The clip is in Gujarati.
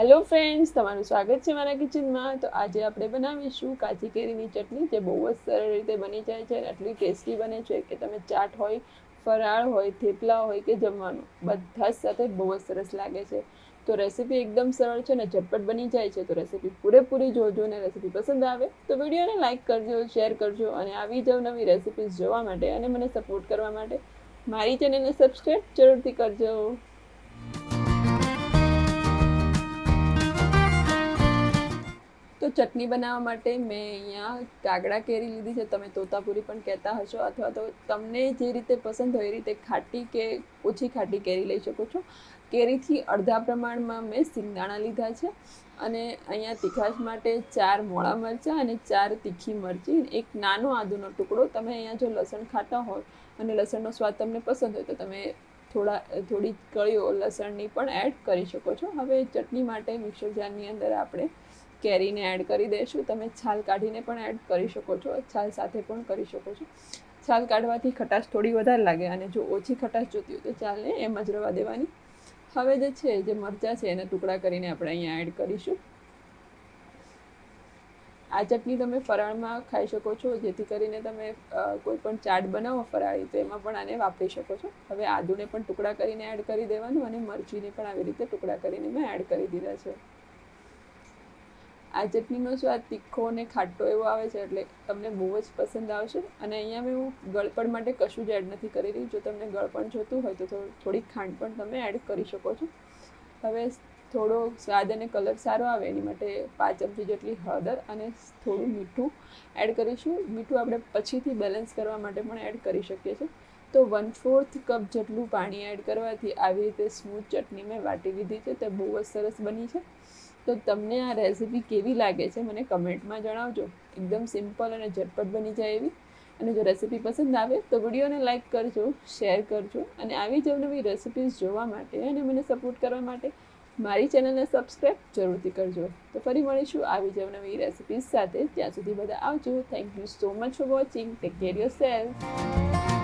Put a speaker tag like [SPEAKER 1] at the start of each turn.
[SPEAKER 1] હેલો ફ્રેન્ડ્સ, તમારું સ્વાગત છે મારા કિચનમાં. તો આજે આપણે બનાવીશું કાચી કેરીની ચટણી, જે બહુ જ સરળ રીતે બની જાય છે. આટલી ટેસ્ટી બને છે કે તમે ચાટ હોય, ફરાળ હોય, થેપલા હોય કે જમવાનું બધા જ સાથે બહુ જ સરસ લાગે છે. તો રેસીપી એકદમ સરળ છે ને ઝટપટ બની જાય છે. તો રેસીપી પૂરેપૂરી જોજો અને રેસીપી પસંદ આવે તો વિડીયોને લાઇક કરજો, શેર કરજો અને આવી જ નવી રેસીપીઝ જોવા માટે અને મને સપોર્ટ કરવા માટે મારી ચેનલને સબસ્ક્રાઈબ જરૂરથી કરજો. તો ચટણી બનાવવા માટે મેં અહીંયા કાગડા કેરી લીધી છે. તમે તોતાપુરી પણ કહેતા હશો, અથવા તો તમને જે રીતે પસંદ હોય એ રીતે ખાટી કે ઓછી ખાટી કેરી લઈ શકો છો. કેરીથી અડધા પ્રમાણમાં મેં સિંગદાણા લીધા છે અને અહીંયા તીખાશ માટે 4 મોળા મરચાં અને 4 તીખી મરચી, એક નાનો આદુનો ટુકડો. તમે અહીંયા જો લસણ ખાતા હોય અને લસણનો સ્વાદ તમને પસંદ હોય તો તમે થોડી કળીઓ લસણની પણ એડ કરી શકો છો. હવે ચટણી માટે મિક્સર જારની અંદર આપણે કેરીને એડ કરી દઈશું. તમે છાલ કાઢીને પણ એડ કરી શકો છો, છાલ સાથે પણ કરી શકો છો. છાલ કાઢવાથી ખટાશ થોડી વધારે લાગે અને જો ઓછી ખટાશ જોતી હોય તો ચાલને એમ જ રવા દેવાની. હવે જે મરચાં છે એને ટુકડા કરીને આપણે અહીંયા એડ કરીશું. આ ચટણી તમે ફરાળમાં ખાઈ શકો છો, જેથી કરીને તમે કોઈ પણ ચાટ બનાવો ફરાળી તો એમાં પણ આને વાપરી શકો છો. હવે આદુને પણ ટુકડા કરીને એડ કરી દેવાનું અને મરચીને પણ આવી રીતે ટુકડા કરીને મેં એડ કરી દીધા છે. આ ચટણીનો સ્વાદ તીખો અને ખાટો એવો આવે છે, એટલે તમને બહુ જ પસંદ આવશે. અને અહીંયા મેં હું ગળપણ માટે કશું જ એડ નથી કરી રહી. જો તમને ગળપણ જોતું હોય તો થોડી ખાંડ પણ તમે એડ કરી શકો છો. હવે થોડો સ્વાદ અને કલર સારો આવે એની માટે 5 ચમચી જેટલી હળદર અને થોડું મીઠું એડ કરીશું. મીઠું આપણે પછીથી બેલેન્સ કરવા માટે પણ એડ કરી શકીએ છીએ. તો 1/4 કપ જેટલું પાણી એડ કરવાથી આવી રીતે સ્મૂથ ચટણી મેં વાટી લીધી છે. તે બહુ જ સરસ બની છે. તો તમને આ રેસીપી કેવી લાગે છે મને કમેન્ટમાં જણાવજો. એકદમ સિમ્પલ અને ઝટપટ બની જાય એવી. અને જો રેસીપી પસંદ આવે તો વિડીયોને લાઇક કરજો, શેર કરજો અને આવી જ નવી રેસીપીઝ જોવા માટે અને મને સપોર્ટ કરવા માટે મારી ચેનલને સબસ્ક્રાઈબ જરૂરથી કરજો. તો ફરી મળીશું આવી જ નવી રેસીપીઝ સાથે. ત્યાં સુધી બધા આવજો. Thank you so much for watching. Take care yourself.